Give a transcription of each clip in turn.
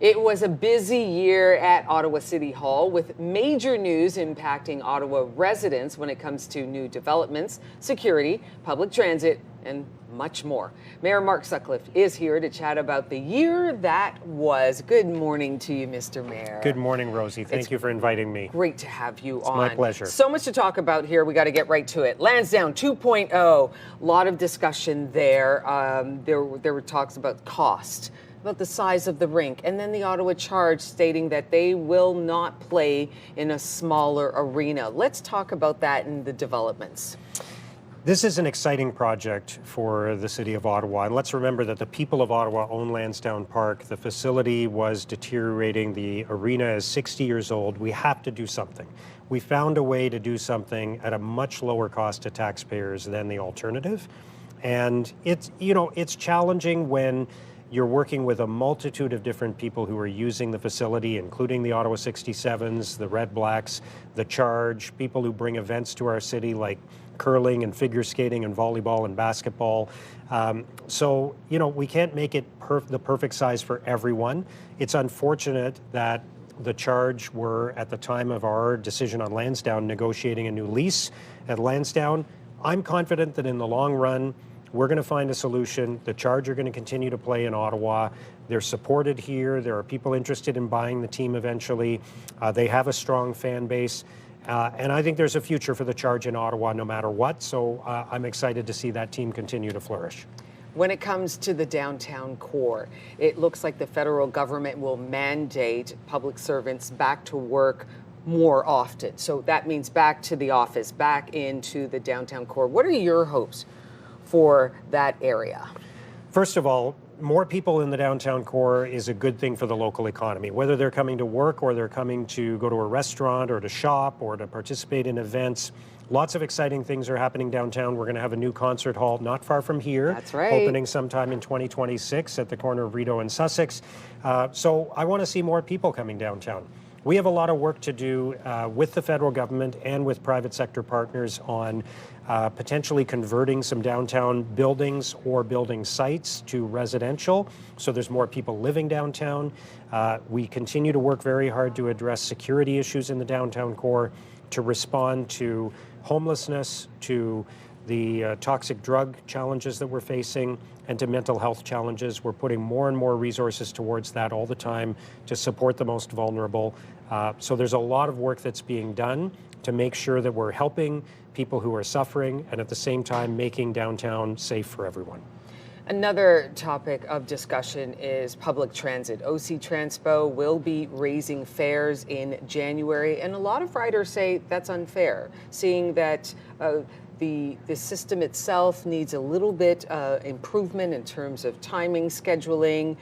It was a busy year at Ottawa City Hall with major news impacting Ottawa residents when it comes to new developments, security, public transit, and much more. Mayor Mark Sutcliffe is here to chat about the year that was. Good morning to you, Mr. Mayor. Good morning, Rosie. Thank you for inviting me. Great to have you on. My pleasure. So much to talk about here. We got to get right to it. Lansdowne 2.0. A lot of discussion there. There were talks about cost, about the size of the rink, and then the Ottawa Charge stating that they will not play in a smaller arena. Let's talk about that and the developments. This is an exciting project for the City of Ottawa. And let's remember that the people of Ottawa own Lansdowne Park. The facility was deteriorating. The arena is 60 years old. We have to do something. We found a way to do something at a much lower cost to taxpayers than the alternative. And it's challenging when you're working with a multitude of different people who are using the facility, including the Ottawa 67s, the Red Blacks, the Charge, people who bring events to our city like curling and figure skating and volleyball and basketball. So we can't make it the perfect size for everyone. It's unfortunate that the Charge were, at the time of our decision on Lansdowne, negotiating a new lease at Lansdowne. I'm confident that in the long run, we're going to find a solution. The Charge are going to continue to play in Ottawa. They're supported here. There are people interested in buying the team eventually. They have a strong fan base. And I think there's a future for the Charge in Ottawa no matter what. So I'm excited to see that team continue to flourish. When it comes to the downtown core, it looks like the federal government will mandate public servants back to work more often. So that means back to the office, back into the downtown core. What are your hopes for that area? First of all, more people in the downtown core is a good thing for the local economy, whether they're coming to work or they're coming to go to a restaurant or to shop or to participate in events. Lots of exciting things are happening downtown. We're going to have a new concert hall not far from here. That's right. Opening sometime in 2026 at the corner of Rideau and Sussex. So I want to see more people coming downtown. We have a lot of work to do with the federal government and with private sector partners on potentially converting some downtown buildings or building sites to residential, so there's more people living downtown. We continue to work very hard to address security issues in the downtown core, to respond to homelessness, to the toxic drug challenges that we're facing, and to mental health challenges. We're putting more and more resources towards that all the time to support the most vulnerable. So there's a lot of work that's being done to make sure that we're helping people who are suffering and at the same time making downtown safe for everyone. Another topic of discussion is public transit. OC Transpo will be raising fares in January, and a lot of riders say that's unfair, seeing that the system itself needs a little bit improvement in terms of timing, scheduling.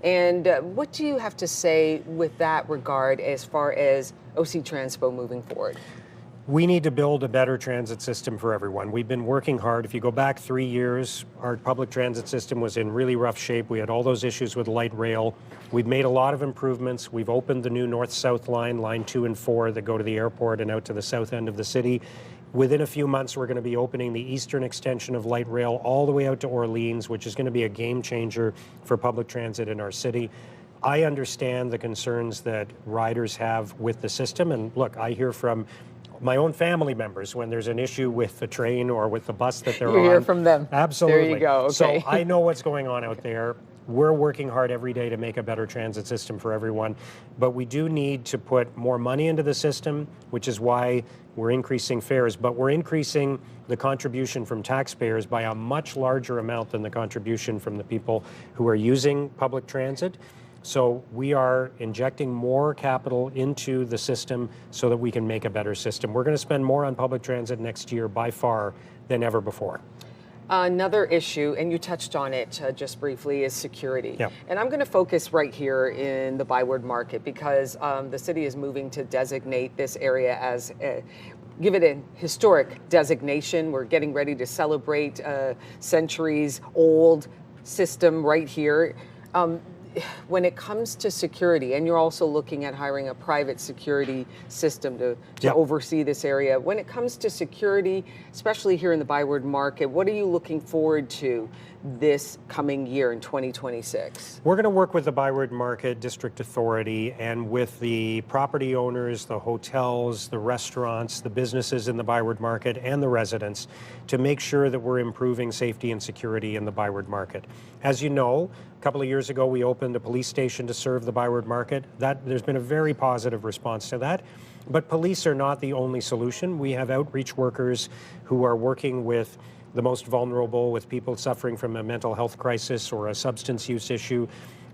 And what do you have to say with that regard as far as OC Transpo moving forward? We need to build a better transit system for everyone. We've been working hard. If you go back 3 years, our public transit system was in really rough shape. We had all those issues with light rail. We've made a lot of improvements. We've opened the new north-south line, line 2 and 4, that go to the airport and out to the south end of the city. Within a few months, we're going to be opening the eastern extension of light rail all the way out to Orleans, which is going to be a game changer for public transit in our city. I understand the concerns that riders have with the system. And look, I hear from my own family members when there's an issue with the train or with the bus that they're on. You hear from them. Absolutely. There you go. Okay. So I know what's going on out there. We're working hard every day to make a better transit system for everyone, but we do need to put more money into the system, which is why we're increasing fares, but we're increasing the contribution from taxpayers by a much larger amount than the contribution from the people who are using public transit. So we are injecting more capital into the system so that we can make a better system. We're going to spend more on public transit next year by far than ever before. Another issue, and you touched on it just briefly, is security. Yeah. And I'm going to focus right here in the Byward Market because the city is moving to designate this area as, give it a historic designation. We're getting ready to celebrate centuries old system right here. when it comes to security, and you're also looking at hiring a private security system to Yep. oversee this area. When it comes to security, especially here in the Byward Market, what are you looking forward to this coming year in 2026? We're going to work with the Byward Market District Authority and with the property owners, the hotels, the restaurants, the businesses in the Byward Market, and the residents to make sure that we're improving safety and security in the Byward Market. As you know, a couple of years ago, we opened a police station to serve the Byward Market. There's been a very positive response to that. But police are not the only solution. We have outreach workers who are working with the most vulnerable, with people suffering from a mental health crisis or a substance use issue.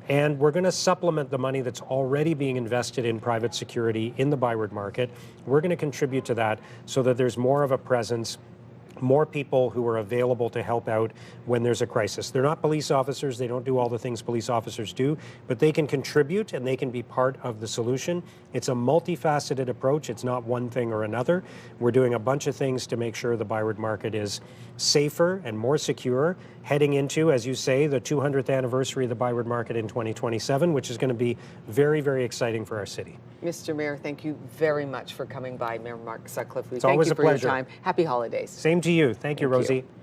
And we're going to supplement the money that's already being invested in private security in the Byward Market. We're going to contribute to that so that there's more of a presence, more people who are available to help out when there's a crisis. They're not police officers. They don't do all the things police officers do, but they can contribute and they can be part of the solution. It's a multifaceted approach. It's not one thing or another. We're doing a bunch of things to make sure the Byward Market is safer and more secure, heading into, as you say, the 200th anniversary of the Byward Market in 2027, which is going to be very, very exciting for our city. Mr. Mayor, thank you very much for coming by. Mayor Mark Sutcliffe, we It's thank always you a for your pleasure. time. Happy holidays. Same to you. Thank you, Thank you. Rosey.